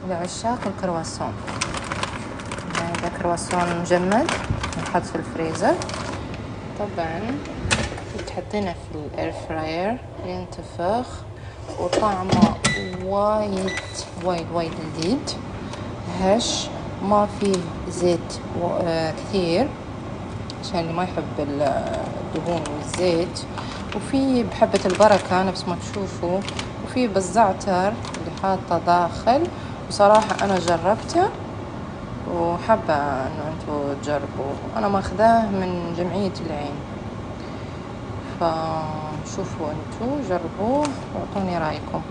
لعشاق الكرواسون. هذا كرواسون مجمد نحط في الفريزر. طبعا تحطينه في الاير فراير ينتفخ وطعمه وايد وايد وايد لذيذ، هش، ما فيه زيت كثير عشان اللي ما يحب الدهون والزيت، وفي بحبة البركة نفس ما تشوفوا، وفي بالزعتر اللي حاطه داخل. وصراحة أنا جربته وحابة إنه أنتوا تجربوا، أنا ماخذاه من جمعية العين، فشوفوا أنتوا جربوه واعطوني رأيكم.